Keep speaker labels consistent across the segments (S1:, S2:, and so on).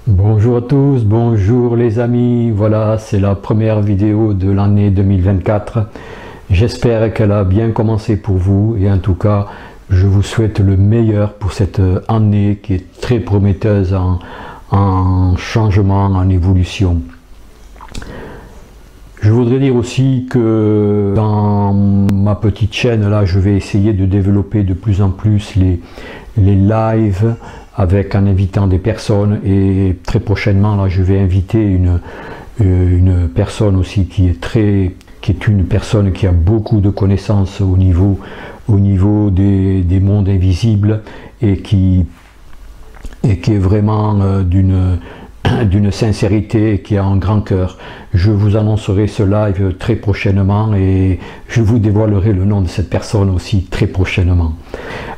S1: Bonjour à tous, bonjour les amis, voilà c'est la première vidéo de l'année 2024. J'espère qu'elle a bien commencé pour vous et en tout cas je vous souhaite le meilleur pour cette année qui est très prometteuse en changement, en évolution. Je voudrais dire aussi que dans ma petite chaîne là, je vais essayer de développer de plus en plus les lives en invitant des personnes et très prochainement là, je vais inviter une personne aussi qui est une personne qui a beaucoup de connaissances au niveau des mondes invisibles et qui est vraiment d'une sincérité, qui a un grand cœur. Je vous annoncerai ce live très prochainement et je vous dévoilerai le nom de cette personne aussi très prochainement.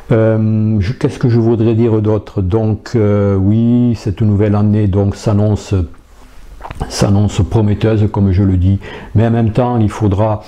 S1: Qu'est-ce que je voudrais dire d'autre? Donc oui, cette nouvelle année donc s'annonce prometteuse comme je le dis, mais en même temps il faudra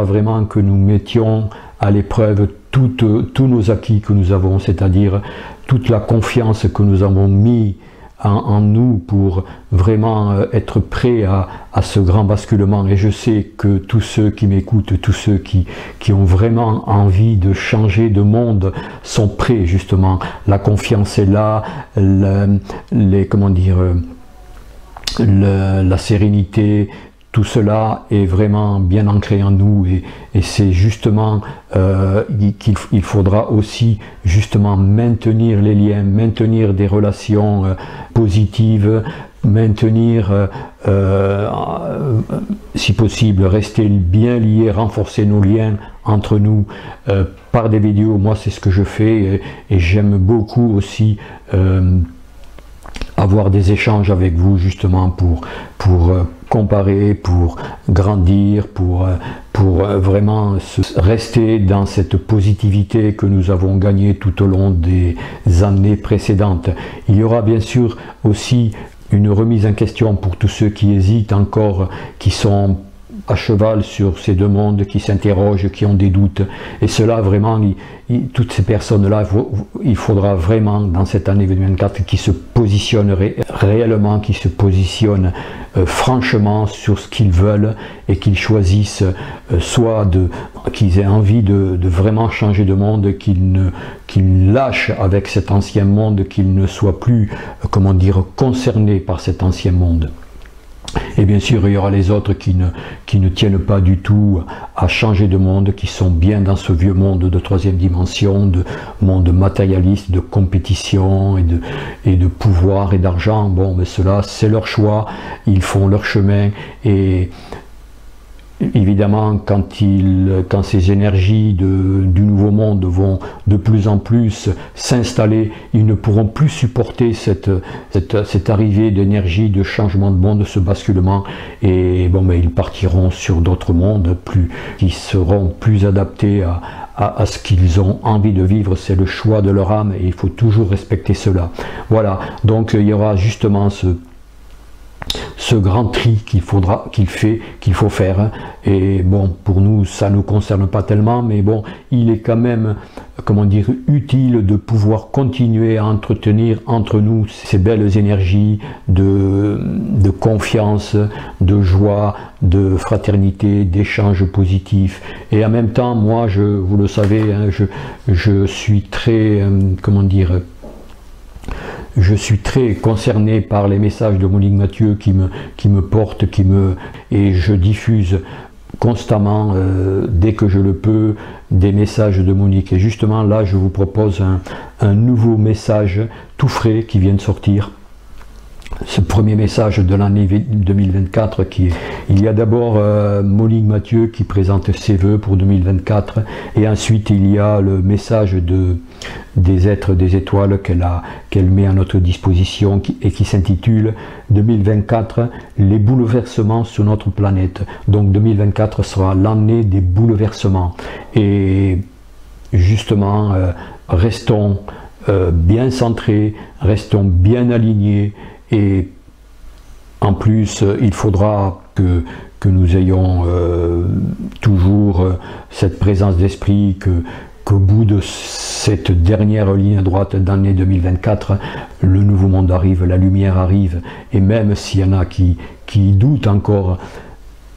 S1: vraiment que nous mettions à l'épreuve tous nos acquis que nous avons, c'est-à-dire toute la confiance que nous avons mis en nous pour vraiment être prêts à ce grand basculement. Et je sais que tous ceux qui m'écoutent, tous ceux qui ont vraiment envie de changer de monde sont prêts justement. La confiance est là, la sérénité, tout cela est vraiment bien ancré en nous et c'est justement qu'il faudra aussi justement maintenir les liens, maintenir des relations positives, maintenir si possible, rester bien liés, renforcer nos liens entre nous par des vidéos. Moi c'est ce que je fais et j'aime beaucoup aussi avoir des échanges avec vous justement pour comparer, pour grandir, pour vraiment rester dans cette positivité que nous avons gagnée tout au long des années précédentes. Il y aura bien sûr aussi une remise en question pour tous ceux qui hésitent encore, qui sont à cheval sur ces deux mondes, qui s'interrogent, qui ont des doutes. Et cela vraiment, toutes ces personnes-là, il faudra vraiment dans cette année 2024 qu'ils se positionnent réellement, qu'ils se positionnent franchement sur ce qu'ils veulent et qu'ils choisissent soit qu'ils aient envie de vraiment changer de monde, qu'ils lâchent avec cet ancien monde, qu'ils ne soient plus, comment dire, concernés par cet ancien monde. Et bien sûr, il y aura les autres qui ne tiennent pas du tout à changer de monde, qui sont bien dans ce vieux monde de troisième dimension, de monde matérialiste, de compétition et de pouvoir et d'argent. Bon, mais cela, c'est leur choix, ils font leur chemin et évidemment, quand ces énergies du nouveau monde vont de plus en plus s'installer, ils ne pourront plus supporter cette arrivée d'énergie, de changement de monde, ce basculement, et bon, mais ils partiront sur d'autres mondes qui seront plus adaptés à ce qu'ils ont envie de vivre. C'est le choix de leur âme et il faut toujours respecter cela. Voilà, donc il y aura justement ce grand tri qu'il faut faire, et bon, pour nous ça ne nous concerne pas tellement, mais bon, il est quand même, comment dire, utile de pouvoir continuer à entretenir entre nous ces belles énergies de confiance, de joie, de fraternité, d'échanges positifs. Et en même temps, moi, vous le savez, hein, je suis très, comment dire, je suis très concerné par les messages de Monique Mathieu qui me portent, et je diffuse constamment, dès que je le peux, des messages de Monique. Et justement là, je vous propose un nouveau message tout frais qui vient de sortir. Ce premier message de l'année 2024 il y a d'abord Monique Mathieu qui présente ses vœux pour 2024 et ensuite il y a le message des êtres des étoiles qu'elle met à notre disposition et qui s'intitule 2024 les bouleversements sur notre planète. Donc 2024 sera l'année des bouleversements et justement restons bien centrés, restons bien alignés. Et en plus, il faudra que nous ayons toujours cette présence d'esprit, qu'au bout de cette dernière ligne droite d'année 2024, le nouveau monde arrive, la lumière arrive, et même s'il y en a qui doutent encore,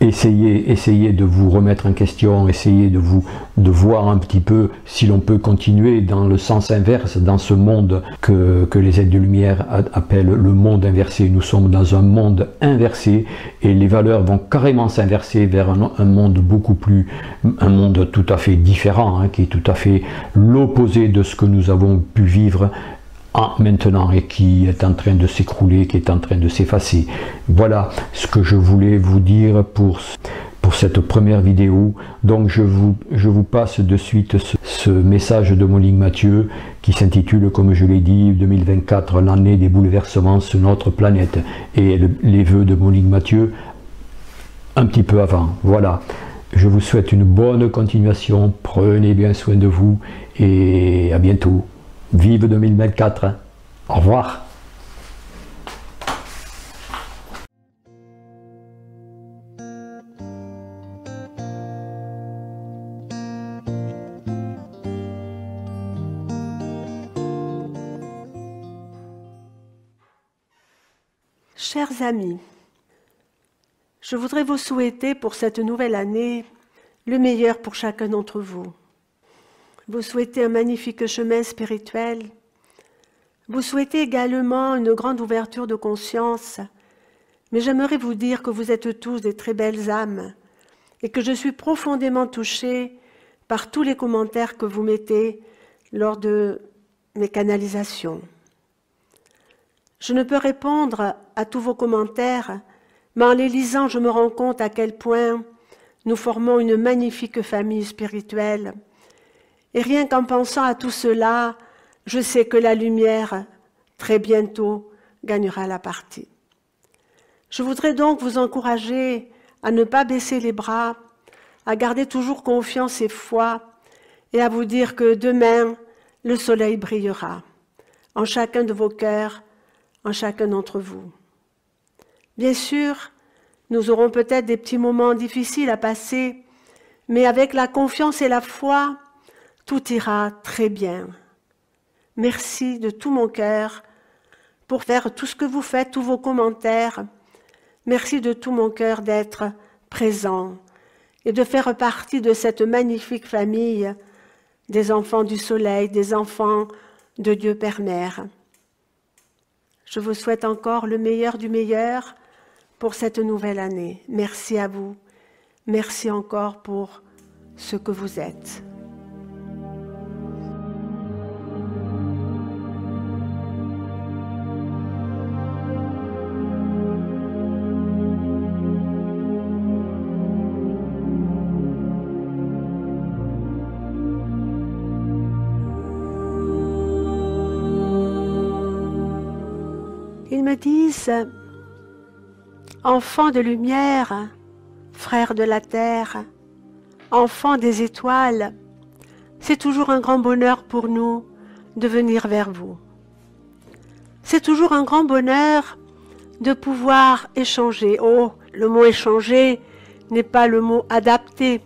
S1: essayez de vous remettre en question, essayez de voir un petit peu si l'on peut continuer dans le sens inverse, dans ce monde que les êtres de lumière appellent le monde inversé. Nous sommes dans un monde inversé et les valeurs vont carrément s'inverser vers un monde un monde tout à fait différent, hein, qui est tout à fait l'opposé de ce que nous avons pu vivre maintenant et qui est en train de s'écrouler, qui est en train de s'effacer. Voilà ce que je voulais vous dire pour cette première vidéo. Donc je vous passe de suite ce message de Monique Mathieu qui s'intitule, comme je l'ai dit, 2024, l'année des bouleversements sur notre planète, et les vœux de Monique Mathieu un petit peu avant. Voilà. Je vous souhaite une bonne continuation, prenez bien soin de vous et à bientôt. Vive 2024, hein. Au revoir.
S2: Chers amis, je voudrais vous souhaiter pour cette nouvelle année le meilleur pour chacun d'entre vous. Vous souhaitez un magnifique chemin spirituel. Vous souhaitez également une grande ouverture de conscience. Mais j'aimerais vous dire que vous êtes tous des très belles âmes et que je suis profondément touchée par tous les commentaires que vous mettez lors de mes canalisations. Je ne peux répondre à tous vos commentaires, mais en les lisant, je me rends compte à quel point nous formons une magnifique famille spirituelle. Et rien qu'en pensant à tout cela, je sais que la lumière, très bientôt, gagnera la partie. Je voudrais donc vous encourager à ne pas baisser les bras, à garder toujours confiance et foi, et à vous dire que demain, le soleil brillera, en chacun de vos cœurs, en chacun d'entre vous. Bien sûr, nous aurons peut-être des petits moments difficiles à passer, mais avec la confiance et la foi, tout ira très bien. Merci de tout mon cœur pour faire tout ce que vous faites, tous vos commentaires. Merci de tout mon cœur d'être présent et de faire partie de cette magnifique famille des enfants du soleil, des enfants de Dieu Père Mère. Je vous souhaite encore le meilleur du meilleur pour cette nouvelle année. Merci à vous. Merci encore pour ce que vous êtes. Ils me disent, enfants de lumière, frères de la terre, enfants des étoiles, c'est toujours un grand bonheur pour nous de venir vers vous. C'est toujours un grand bonheur de pouvoir échanger. Oh, le mot échanger n'est pas le mot adapté,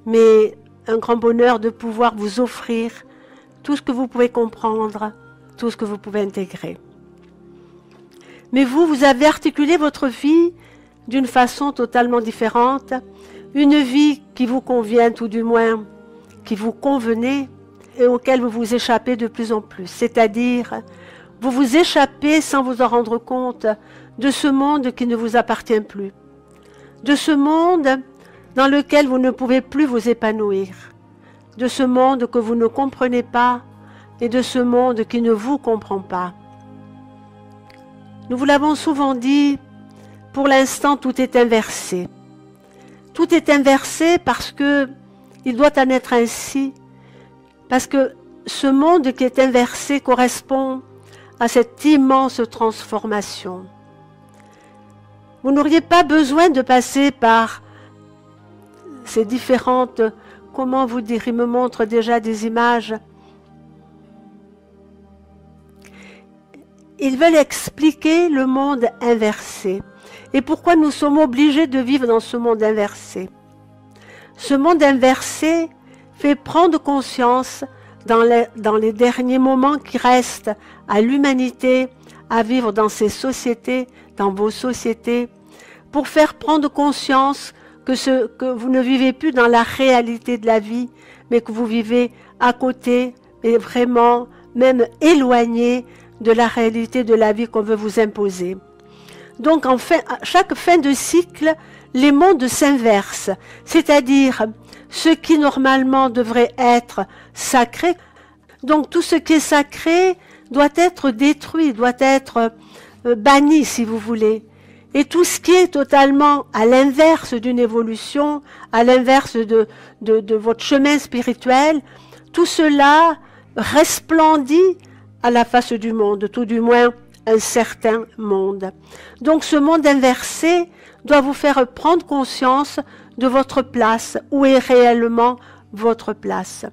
S2: mais un grand bonheur de pouvoir vous offrir tout ce que vous pouvez comprendre, tout ce que vous pouvez intégrer. Mais vous avez articulé votre vie d'une façon totalement différente, une vie qui vous convient, ou du moins qui vous convenait, et auquel vous vous échappez de plus en plus. C'est-à-dire, vous vous échappez sans vous en rendre compte de ce monde qui ne vous appartient plus, de ce monde dans lequel vous ne pouvez plus vous épanouir, de ce monde que vous ne comprenez pas et de ce monde qui ne vous comprend pas. Nous vous l'avons souvent dit, pour l'instant tout est inversé. Tout est inversé parce que il doit en être ainsi, parce que ce monde qui est inversé correspond à cette immense transformation. Vous n'auriez pas besoin de passer par ces différentes, comment vous dire, il me montre déjà des images. Ils veulent expliquer le monde inversé. Et pourquoi nous sommes obligés de vivre dans ce monde inversé? Ce monde inversé fait prendre conscience dans les derniers moments qui restent à l'humanité, à vivre dans ces sociétés, dans vos sociétés, pour faire prendre conscience que vous ne vivez plus dans la réalité de la vie, mais que vous vivez à côté et vraiment même éloigné de la réalité de la vie qu'on veut vous imposer. Donc à chaque fin de cycle, les mondes s'inversent, c'est-à-dire ce qui normalement devrait être sacré. Donc tout ce qui est sacré doit être détruit, doit être banni si vous voulez. Et tout ce qui est totalement à l'inverse d'une évolution, à l'inverse de votre chemin spirituel, tout cela resplendit à la face du monde, tout du moins un certain monde. Donc ce monde inversé doit vous faire prendre conscience de votre place, où est réellement votre place.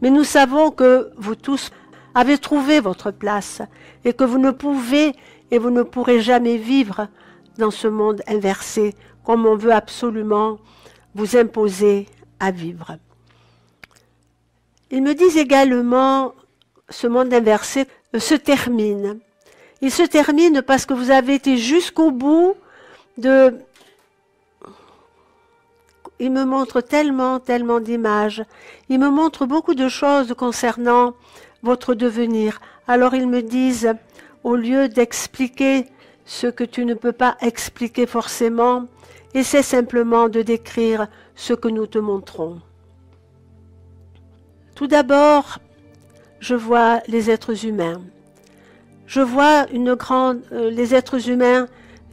S2: Mais nous savons que vous tous avez trouvé votre place et que vous ne pouvez et vous ne pourrez jamais vivre dans ce monde inversé comme on veut absolument vous imposer à vivre. Ils me disent également, ce monde inversé se termine. Il se termine parce que vous avez été jusqu'au bout de... Il me montre tellement d'images. Il me montre beaucoup de choses concernant votre devenir. Alors ils me disent, au lieu d'expliquer ce que tu ne peux pas expliquer forcément, essaie simplement de décrire ce que nous te montrons. Tout d'abord, je vois les êtres humains. Je vois les êtres humains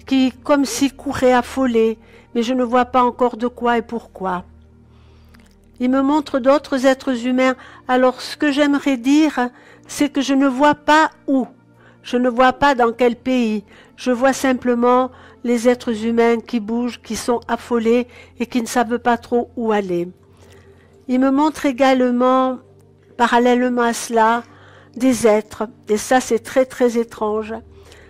S2: qui, comme s'ils couraient affolés, mais je ne vois pas encore de quoi et pourquoi. Il me montre d'autres êtres humains. Alors, ce que j'aimerais dire, c'est que je ne vois pas où. Je ne vois pas dans quel pays. Je vois simplement les êtres humains qui bougent, qui sont affolés et qui ne savent pas trop où aller. Il me montre également, parallèlement à cela, des êtres. Et ça, c'est très étrange.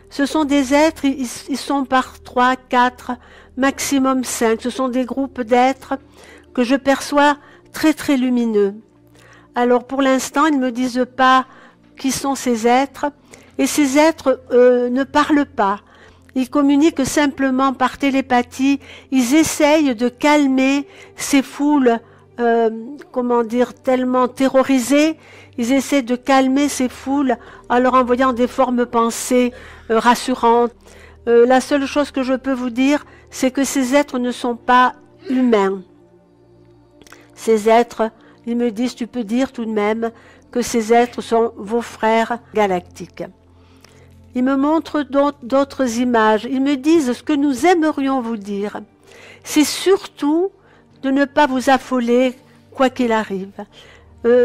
S2: Ce sont des êtres, ils sont par 3, 4, maximum 5. Ce sont des groupes d'êtres que je perçois très lumineux. Alors pour l'instant, ils ne me disent pas qui sont ces êtres. Et ces êtres ne parlent pas. Ils communiquent simplement par télépathie. Ils essayent de calmer ces foules, tellement terrorisées. Ils essaient de calmer ces foules en leur envoyant des formes pensées rassurantes. La seule chose que je peux vous dire, c'est que ces êtres ne sont pas humains. Ces êtres, ils me disent, tu peux dire tout de même que ces êtres sont vos frères galactiques. Ils me montrent d'autres images. Ils me disent ce que nous aimerions vous dire. C'est surtout de ne pas vous affoler quoi qu'il arrive.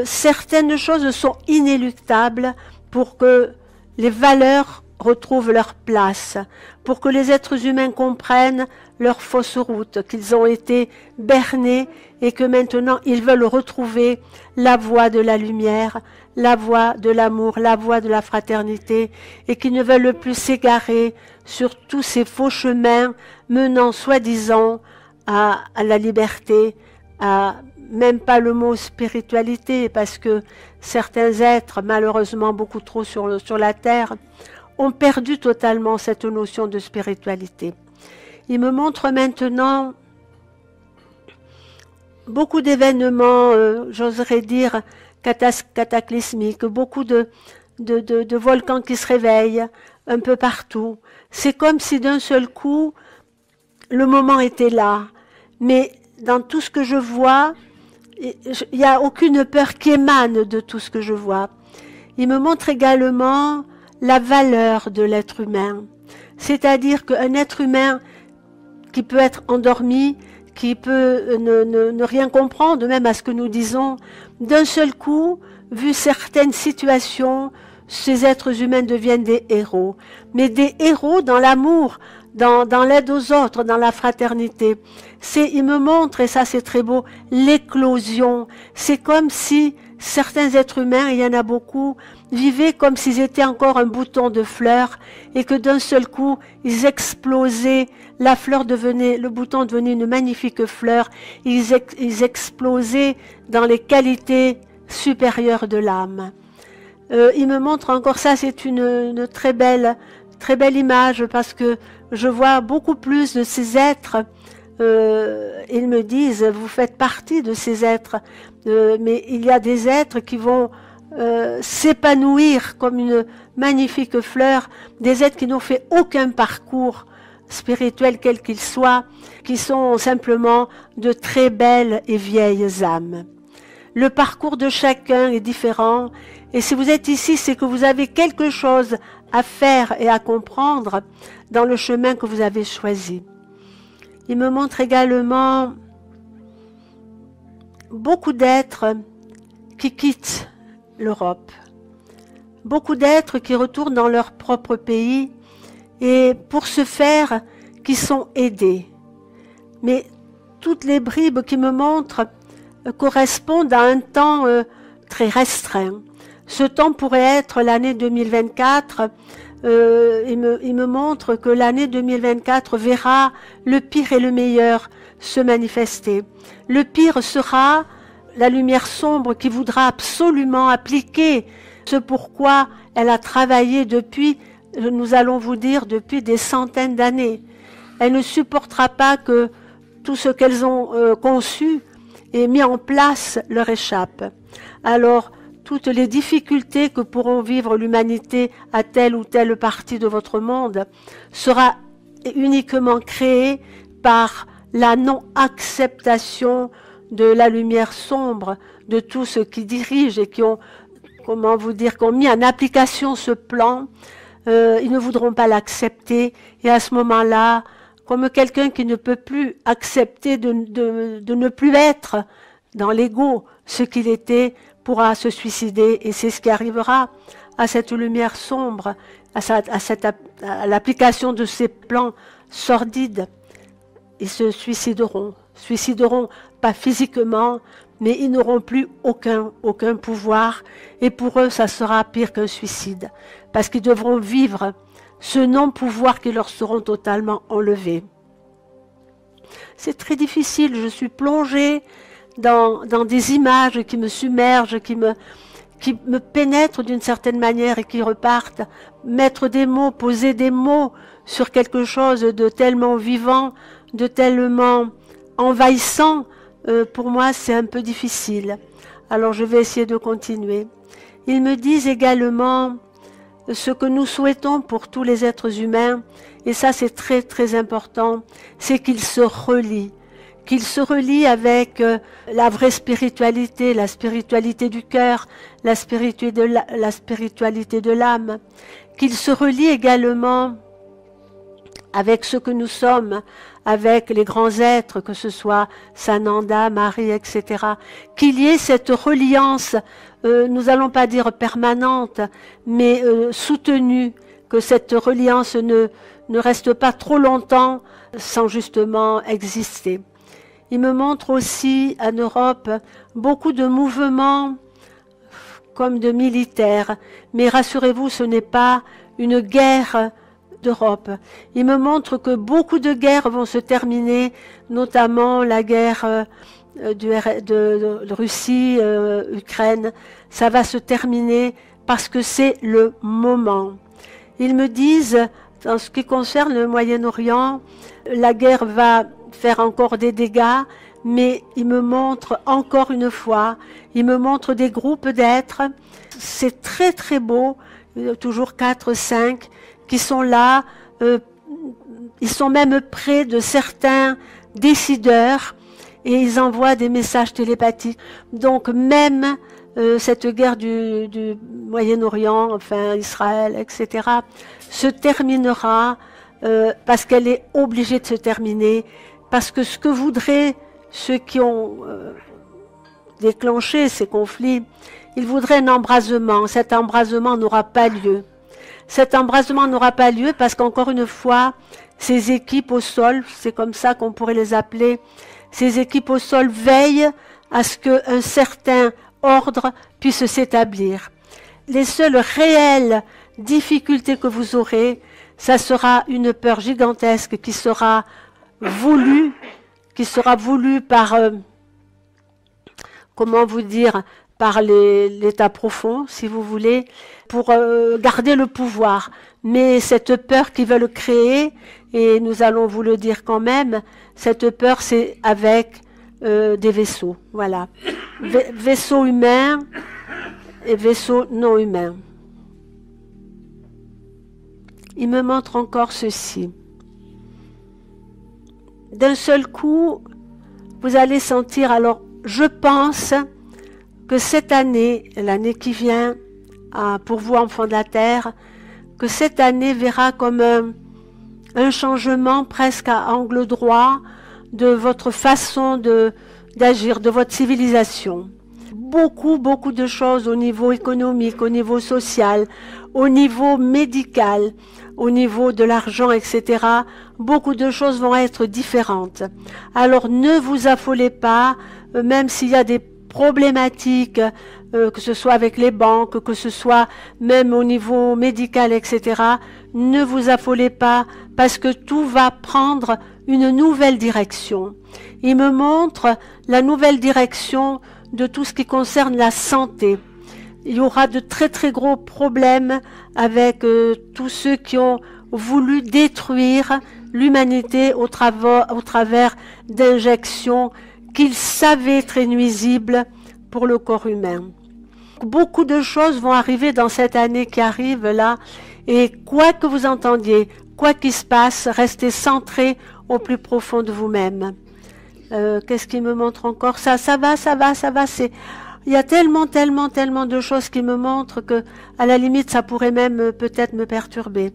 S2: Certaines choses sont inéluctables pour que les valeurs retrouvent leur place, pour que les êtres humains comprennent leur fausse route, qu'ils ont été bernés et que maintenant ils veulent retrouver la voie de la lumière, la voie de l'amour, la voie de la fraternité, et qui ne veulent plus s'égarer sur tous ces faux chemins menant soi-disant à la liberté, à même pas le mot spiritualité, parce que certains êtres, malheureusement beaucoup trop sur la terre, ont perdu totalement cette notion de spiritualité. Il me montre maintenant beaucoup d'événements, j'oserais dire, cataclysmiques, beaucoup de volcans qui se réveillent un peu partout. C'est comme si d'un seul coup, le moment était là. Mais dans tout ce que je vois, il n'y a aucune peur qui émane de tout ce que je vois. Il me montre également la valeur de l'être humain. C'est-à-dire qu'un être humain qui peut être endormi, qui peut ne rien comprendre, même à ce que nous disons, d'un seul coup, vu certaines situations, ces êtres humains deviennent des héros. Mais des héros dans l'amour, dans l'aide aux autres, dans la fraternité. Il me montre, et ça c'est très beau, l'éclosion. C'est comme si certains êtres humains, il y en a beaucoup, Vivez comme s'ils étaient encore un bouton de fleur et que d'un seul coup, ils explosaient, la fleur devenait, le bouton devenait une magnifique fleur, ils explosaient dans les qualités supérieures de l'âme. Il me montre encore ça, c'est une très belle image parce que je vois beaucoup plus de ces êtres. Ils me disent, vous faites partie de ces êtres, mais il y a des êtres qui vont s'épanouir comme une magnifique fleur, des êtres qui n'ont fait aucun parcours spirituel quel qu'il soit, qui sont simplement de très belles et vieilles âmes. Le parcours de chacun est différent, et si vous êtes ici, c'est que vous avez quelque chose à faire et à comprendre dans le chemin que vous avez choisi. Il me montre également beaucoup d'êtres qui quittent l'Europe. Beaucoup d'êtres qui retournent dans leur propre pays et pour ce faire, qui sont aidés. Mais toutes les bribes qui me montrent correspondent à un temps très restreint. Ce temps pourrait être l'année 2024. Il me montre que l'année 2024 verra le pire et le meilleur se manifester. Le pire sera la lumière sombre qui voudra absolument appliquer ce pourquoi elle a travaillé depuis, nous allons vous dire, depuis des centaines d'années. Elle ne supportera pas que tout ce qu'elles ont conçu et mis en place leur échappe. Alors, toutes les difficultés que pourront vivre l'humanité à telle ou telle partie de votre monde sera uniquement créée par la non-acceptation de la lumière sombre, de tous ceux qui dirigent et qui ont, comment vous dire, qui ont mis en application ce plan. Ils ne voudront pas l'accepter et à ce moment-là, comme quelqu'un qui ne peut plus accepter de ne plus être dans l'ego ce qu'il était, pourra se suicider et c'est ce qui arrivera à cette lumière sombre, à l'application de ces plans sordides. Ils se suicideront pas physiquement, mais ils n'auront plus aucun pouvoir et pour eux ça sera pire qu'un suicide parce qu'ils devront vivre ce non-pouvoir qui leur seront totalement enlevés. C'est très difficile, je suis plongée dans des images qui me submergent, qui me pénètrent d'une certaine manière et qui repartent. Mettre des mots, poser des mots sur quelque chose de tellement vivant, de tellement envahissant, pour moi c'est un peu difficile. Alors je vais essayer de continuer. Ils me disent également ce que nous souhaitons pour tous les êtres humains, et ça c'est très très important, c'est qu'ils se relient. Qu'ils se relient avec la vraie spiritualité, la spiritualité du cœur, la spiritualité de l'âme. Qu'ils se relient également avec ce que nous sommes, avec les grands êtres, que ce soit Sananda, Marie, etc. Qu'il y ait cette reliance, nous n'allons pas dire permanente, mais soutenue, que cette reliance ne reste pas trop longtemps sans justement exister. Il me montre aussi en Europe beaucoup de mouvements comme de militaires, mais rassurez-vous, ce n'est pas une guerre d'Europe. Il me montre que beaucoup de guerres vont se terminer, notamment la guerre de Russie, Ukraine. Ça va se terminer parce que c'est le moment. Ils me disent, en ce qui concerne le Moyen-Orient, la guerre va faire encore des dégâts, mais il me montre encore une fois, il me montre des groupes d'êtres, c'est très très beau, toujours 4, 5, qui sont là, ils sont même près de certains décideurs et ils envoient des messages télépathiques. Donc même cette guerre du Moyen-Orient, enfin Israël, etc., se terminera parce qu'elle est obligée de se terminer, parce que ce que voudraient ceux qui ont déclenché ces conflits, ils voudraient un embrasement. Cet embrasement n'aura pas lieu. Cet embrasement n'aura pas lieu parce qu'encore une fois, ces équipes au sol, c'est comme ça qu'on pourrait les appeler, ces équipes au sol veillent à ce qu'un certain ordre puisse s'établir. Les seules réelles difficultés que vous aurez, ça sera une peur gigantesque qui sera voulue par, comment vous dire, par l'état profond, si vous voulez, pour garder le pouvoir. Mais cette peur qu'ils veulent créer, et nous allons vous le dire quand même, cette peur c'est avec des vaisseaux, voilà. Vaisseaux humains et vaisseaux non humains. Il me montre encore ceci. D'un seul coup, vous allez sentir, alors je pense que cette année, l'année qui vient, pour vous enfants de la Terre, que cette année verra comme un changement presque à angle droit de votre façon d'agir, de votre civilisation. Beaucoup de choses au niveau économique, au niveau social, au niveau médical, au niveau de l'argent, etc. Beaucoup de choses vont être différentes. Alors ne vous affolez pas, même s'il y a des problématiques, que ce soit avec les banques, que ce soit même au niveau médical, etc. Ne vous affolez pas parce que tout va prendre une nouvelle direction. Il me montre la nouvelle direction de tout ce qui concerne la santé. Il y aura de très gros problèmes avec tous ceux qui ont voulu détruire l'humanité au travers d'injections qu'ils savaient très nuisibles pour le corps humain. Beaucoup de choses vont arriver dans cette année qui arrive là, et quoi que vous entendiez, quoi qu'il se passe, restez centrés au plus profond de vous-même. Qu'est-ce qui me montre encore? Ça va, il y a tellement de choses qui me montrent que, à la limite, ça pourrait même peut-être me perturber.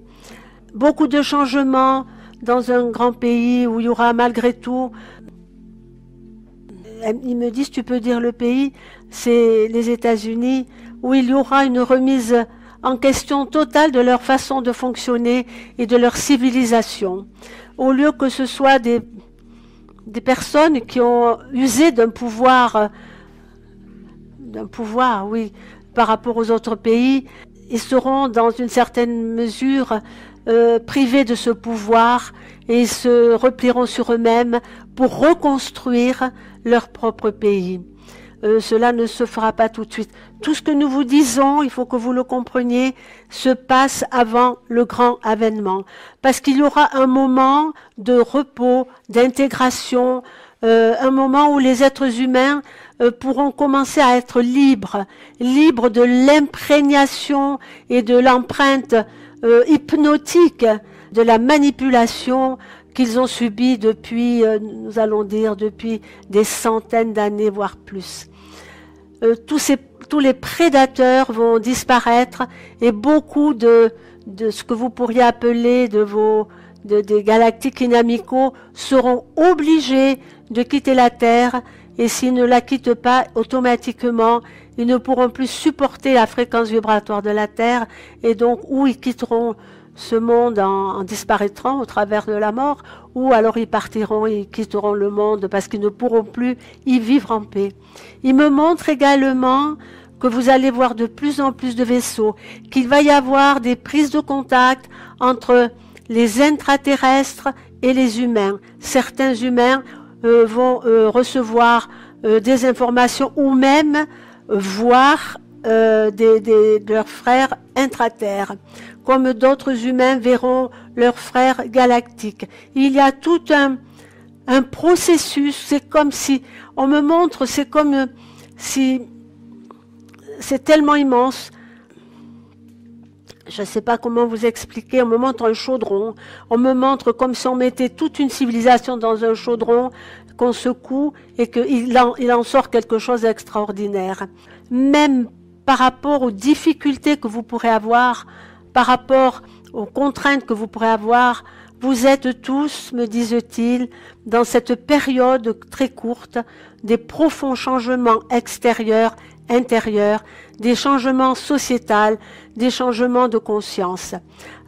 S2: Beaucoup de changements dans un grand pays où il y aura malgré tout. Ils me disent, tu peux dire le pays, c'est les États-Unis, où il y aura une remise en question totale de leur façon de fonctionner et de leur civilisation. Au lieu que ce soit des personnes qui ont usé d'un pouvoir, oui, par rapport aux autres pays, ils seront dans une certaine mesure privés de ce pouvoir et ils se replieront sur eux-mêmes pour reconstruire leur propre pays. Cela ne se fera pas tout de suite. Tout ce que nous vous disons, il faut que vous le compreniez, se passe avant le grand avènement. Parce qu'il y aura un moment de repos, d'intégration, un moment où les êtres humains pourront commencer à être libres de l'imprégnation et de l'empreinte hypnotique, de la manipulation qu'ils ont subie depuis, nous allons dire, depuis des centaines d'années, voire plus. Tous les prédateurs vont disparaître et beaucoup de ce que vous pourriez appeler des galactiques inamicaux seront obligés de quitter la Terre, et s'ils ne la quittent pas, automatiquement, ils ne pourront plus supporter la fréquence vibratoire de la Terre, et donc ou ils quitteront ce monde en disparaîtront au travers de la mort, ou alors ils partiront, ils quitteront le monde parce qu'ils ne pourront plus y vivre en paix. Il me montre également que vous allez voir de plus en plus de vaisseaux, qu'il va y avoir des prises de contact entre les intraterrestres et les humains. Certains humains vont recevoir des informations ou même voir leurs frères intraterres, comme d'autres humains verront leurs frères galactiques. Il y a tout un processus, c'est comme si, on me montre, c'est comme si, c'est tellement immense, je ne sais pas comment vous expliquer, on me montre un chaudron, on me montre comme si on mettait toute une civilisation dans un chaudron, qu'on secoue et qu'il en sort quelque chose d'extraordinaire. Même par rapport aux difficultés que vous pourrez avoir, par rapport aux contraintes que vous pourrez avoir, vous êtes tous, me disent-ils, dans cette période très courte, des profonds changements extérieurs, intérieurs, des changements sociétals, des changements de conscience.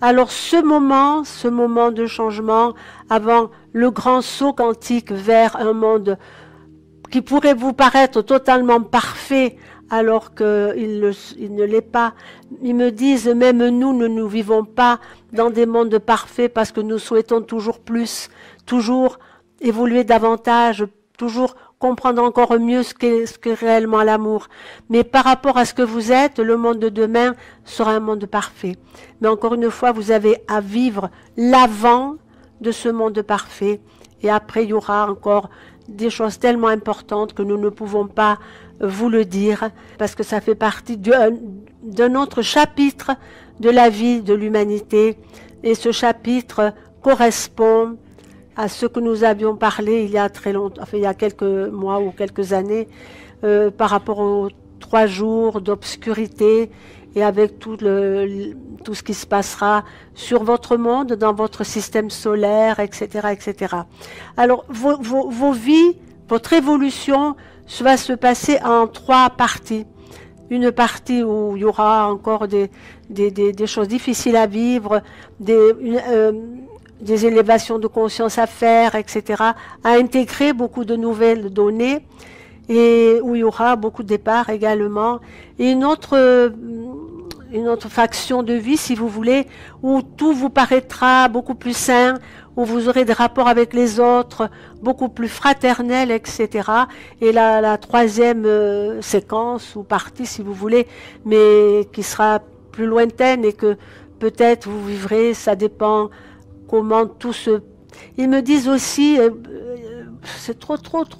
S2: Alors ce moment de changement, avant le grand saut quantique vers un monde qui pourrait vous paraître totalement parfait alors qu'il ne l'est pas. Ils me disent, même nous ne vivons pas dans des mondes parfaits parce que nous souhaitons toujours plus, toujours évoluer davantage, toujours comprendre encore mieux ce qu'est réellement l'amour. Mais par rapport à ce que vous êtes, le monde de demain sera un monde parfait. Mais encore une fois, vous avez à vivre l'avant de ce monde parfait. Et après, il y aura encore des choses tellement importantes que nous ne pouvons pas vous le dire, parce que ça fait partie d'un autre chapitre de la vie de l'humanité. Et ce chapitre correspond à ce que nous avions parlé il y a très longtemps, enfin il y a quelques mois ou quelques années, par rapport aux 3 jours d'obscurité et avec tout ce qui se passera sur votre monde, dans votre système solaire, etc., etc. Alors, vos vies, votre évolution va se passer en 3 parties. Une partie où il y aura encore des choses difficiles à vivre, des élévations de conscience à faire, etc., à intégrer beaucoup de nouvelles données, et où il y aura beaucoup de départs également, et une autre faction de vie, si vous voulez, où tout vous paraîtra beaucoup plus sain, où vous aurez des rapports avec les autres beaucoup plus fraternels, etc. Et la 3e séquence ou partie, si vous voulez, mais qui sera plus lointaine et que peut-être vous vivrez, ça dépend comment tout se... Ils me disent aussi, c'est trop,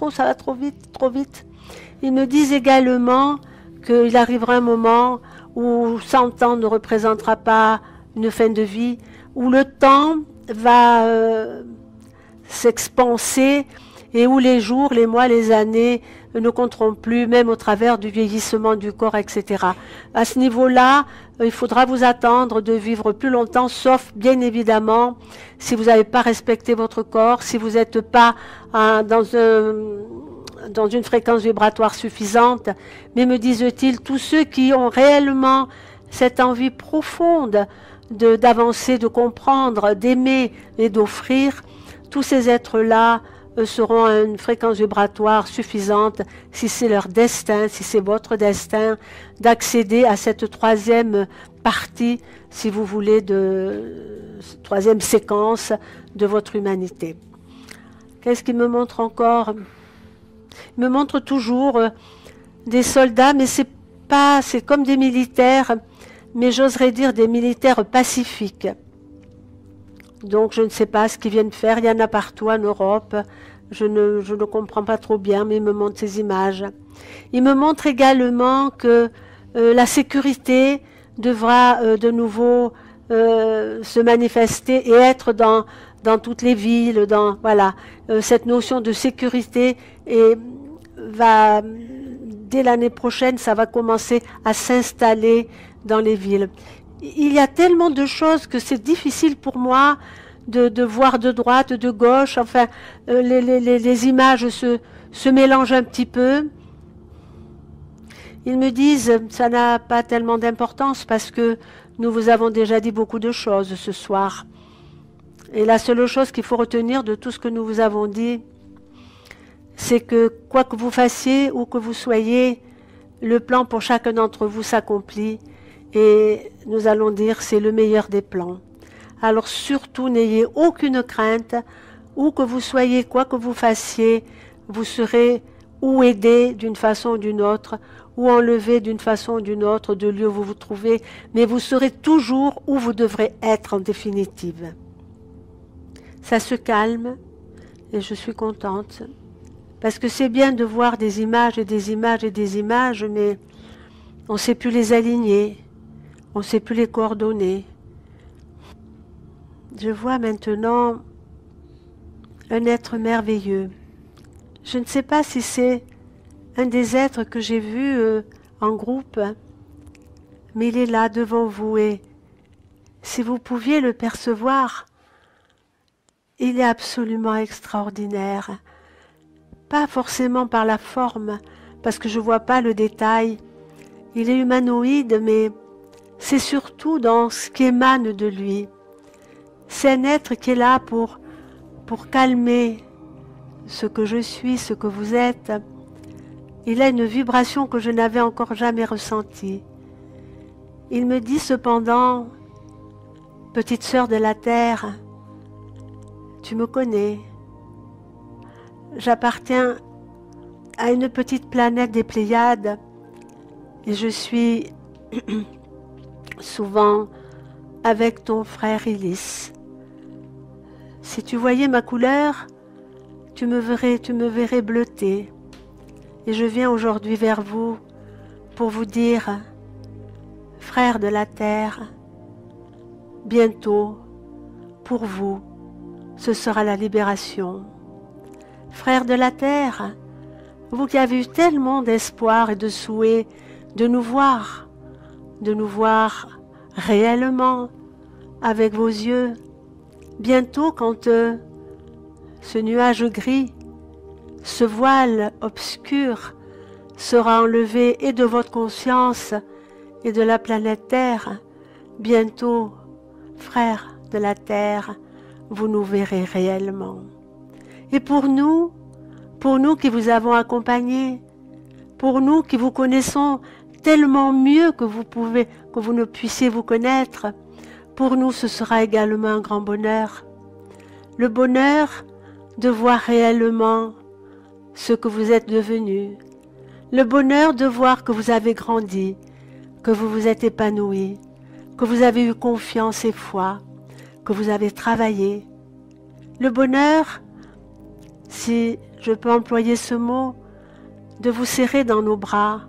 S2: ça va trop vite. Ils me disent également qu'il arrivera un moment où 100 ans ne représentera pas une fin de vie, où le temps va s'expanser et où les jours, les mois, les années ne compteront plus, même au travers du vieillissement du corps, etc. À ce niveau-là, il faudra vous attendre de vivre plus longtemps, sauf bien évidemment si vous n'avez pas respecté votre corps, si vous n'êtes pas dans une fréquence vibratoire suffisante. Mais me disent-ils, tous ceux qui ont réellement cette envie profonde d'avancer, de comprendre, d'aimer et d'offrir, tous ces êtres-là seront à une fréquence vibratoire suffisante, si c'est leur destin, si c'est votre destin, d'accéder à cette 3e partie, si vous voulez, de 3e séquence de votre humanité. Qu'est-ce qu'il me montre encore? Il me montre toujours des soldats, mais c'est comme des militaires, mais j'oserais dire des militaires pacifiques. Donc je ne sais pas ce qu'ils viennent faire, il y en a partout en Europe, je ne comprends pas trop bien, mais ils me montrent ces images. Il me montre également que la sécurité devra de nouveau se manifester et être dans toutes les villes, voilà, cette notion de sécurité dès l'année prochaine, ça va commencer à s'installer dans les villes. Il y a tellement de choses que c'est difficile pour moi de voir de droite, de gauche, enfin, les images se mélangent un petit peu. Ils me disent, ça n'a pas tellement d'importance parce que nous vous avons déjà dit beaucoup de choses ce soir. Et la seule chose qu'il faut retenir de tout ce que nous vous avons dit, c'est que quoi que vous fassiez, où que vous soyez, le plan pour chacun d'entre vous s'accomplit. Et nous allons dire, c'est le meilleur des plans. Alors surtout, n'ayez aucune crainte, où que vous soyez, quoi que vous fassiez, vous serez ou aidé d'une façon ou d'une autre, ou enlevé d'une façon ou d'une autre de lieu où vous vous trouvez, mais vous serez toujours où vous devrez être en définitive. Ça se calme, et je suis contente, parce que c'est bien de voir des images et des images et des images, mais on ne sait plus les aligner. On ne sait plus les coordonner. Je vois maintenant un être merveilleux. Je ne sais pas si c'est un des êtres que j'ai vus en groupe, mais il est là devant vous et si vous pouviez le percevoir, il est absolument extraordinaire. Pas forcément par la forme, parce que je ne vois pas le détail. Il est humanoïde, mais c'est surtout dans ce qui émane de lui. C'est un être qui est là pour calmer ce que je suis, ce que vous êtes, Il a une vibration que je n'avais encore jamais ressentie. Il me dit cependant, petite sœur de la terre, tu me connais. J'appartiens à une petite planète des Pléiades et je suis souvent avec ton frère Illis. Si tu voyais ma couleur, tu me verrais bleuté. Et je viens aujourd'hui vers vous pour vous dire, frères de la terre, bientôt, pour vous, ce sera la libération. Frères de la terre, vous qui avez eu tellement d'espoir et de souhait de nous voir réellement avec vos yeux, bientôt quand ce nuage gris, ce voile obscur sera enlevé et de votre conscience et de la planète Terre, bientôt, frères de la Terre, vous nous verrez réellement. Et pour nous qui vous avons accompagnés, pour nous qui vous connaissons tellement mieux que vous ne puissiez vous connaître, pour nous ce sera également un grand bonheur. Le bonheur de voir réellement ce que vous êtes devenus, le bonheur de voir que vous avez grandi, que vous vous êtes épanoui, que vous avez eu confiance et foi, que vous avez travaillé. Le bonheur, si je peux employer ce mot, de vous serrer dans nos bras.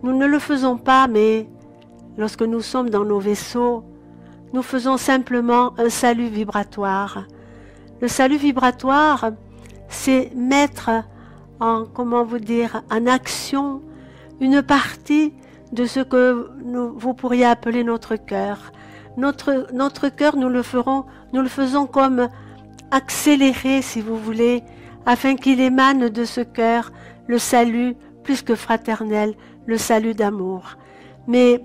S2: Nous ne le faisons pas, mais lorsque nous sommes dans nos vaisseaux, nous faisons simplement un salut vibratoire. Le salut vibratoire, c'est mettre en action une partie de ce que vous pourriez appeler notre cœur. Notre cœur, nous le faisons comme accélérer, si vous voulez, afin qu'il émane de ce cœur le salut plus que fraternel, le salut d'amour. Mais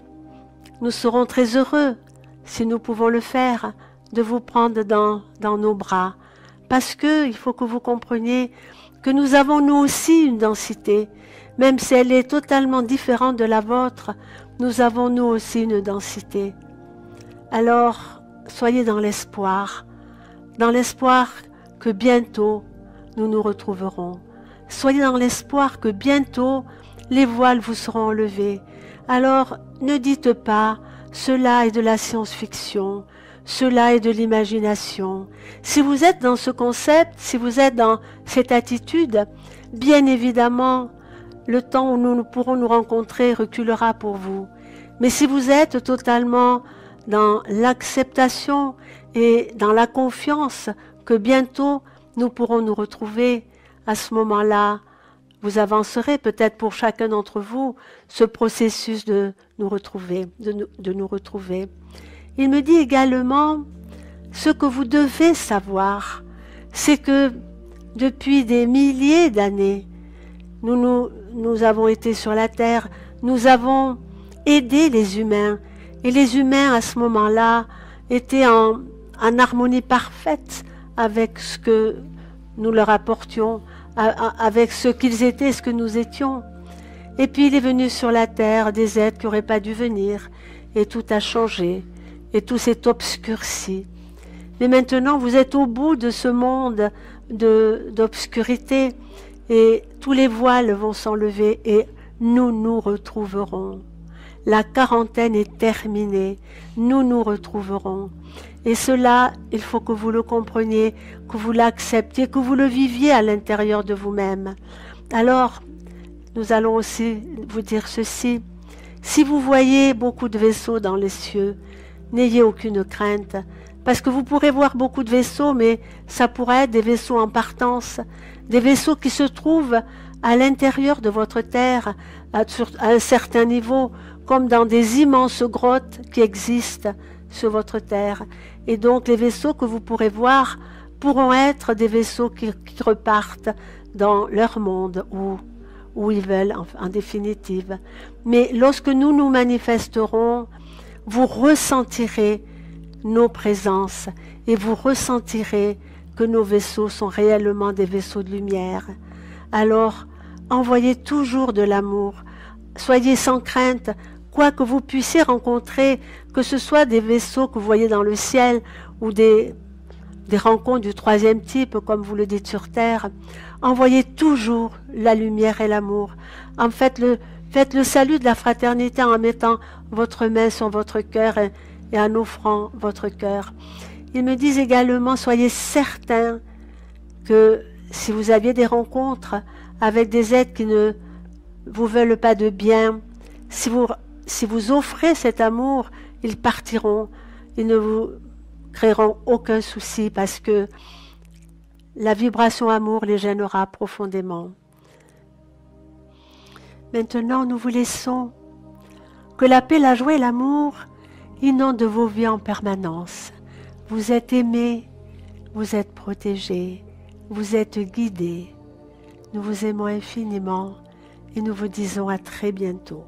S2: nous serons très heureux, si nous pouvons le faire, de vous prendre dans nos bras. Parce que il faut que vous compreniez que nous avons nous aussi une densité. Même si elle est totalement différente de la vôtre, nous avons nous aussi une densité. Alors, soyez dans l'espoir que bientôt nous nous retrouverons. Soyez dans l'espoir que bientôt les voiles vous seront enlevés. Alors, ne dites pas, cela est de la science-fiction, cela est de l'imagination. Si vous êtes dans ce concept, si vous êtes dans cette attitude, bien évidemment, le temps où nous pourrons nous rencontrer reculera pour vous. Mais si vous êtes totalement dans l'acceptation et dans la confiance que bientôt nous pourrons nous retrouver, à ce moment-là, vous avancerez peut-être pour chacun d'entre vous ce processus de nous retrouver, de nous retrouver. Il me dit également, ce que vous devez savoir, c'est que depuis des milliers d'années, nous avons été sur la terre, nous avons aidé les humains, et les humains à ce moment-là étaient en harmonie parfaite avec ce que nous leur apportions, avec ce qu'ils étaient, ce que nous étions. Et puis il est venu sur la terre des êtres qui n'auraient pas dû venir, et tout a changé, et tout s'est obscurci. Mais maintenant vous êtes au bout de ce monde d'obscurité, et tous les voiles vont s'enlever, et nous nous retrouverons. La quarantaine est terminée, nous nous retrouverons. Et cela, il faut que vous le compreniez, que vous l'acceptiez, que vous le viviez à l'intérieur de vous-même. Alors, nous allons aussi vous dire ceci. Si vous voyez beaucoup de vaisseaux dans les cieux, n'ayez aucune crainte, parce que vous pourrez voir beaucoup de vaisseaux, mais ça pourrait être des vaisseaux en partance, des vaisseaux qui se trouvent à l'intérieur de votre terre, à un certain niveau, comme dans des immenses grottes qui existent sur votre terre. Et donc les vaisseaux que vous pourrez voir pourront être des vaisseaux qui repartent dans leur monde où ils veulent en définitive. Mais lorsque nous nous manifesterons, vous ressentirez nos présences et vous ressentirez que nos vaisseaux sont réellement des vaisseaux de lumière. Alors, Envoyez toujours de l'amour. Soyez sans crainte, quoi que vous puissiez rencontrer, que ce soit des vaisseaux que vous voyez dans le ciel ou des rencontres du troisième type, comme vous le dites sur Terre. Envoyez toujours la lumière et l'amour. Faites le salut de la fraternité en mettant votre main sur votre cœur et en offrant votre cœur. Ils me disent également, soyez certains que si vous aviez des rencontres avec des êtres qui ne vous veulent pas de bien, si vous offrez cet amour, ils partiront, ils ne vous créeront aucun souci parce que la vibration amour les gênera profondément. Maintenant, nous vous laissons. Que la paix, la joie et l'amour inondent vos vies en permanence. Vous êtes aimés, vous êtes protégés, vous êtes guidés. Nous vous aimons infiniment et nous vous disons à très bientôt.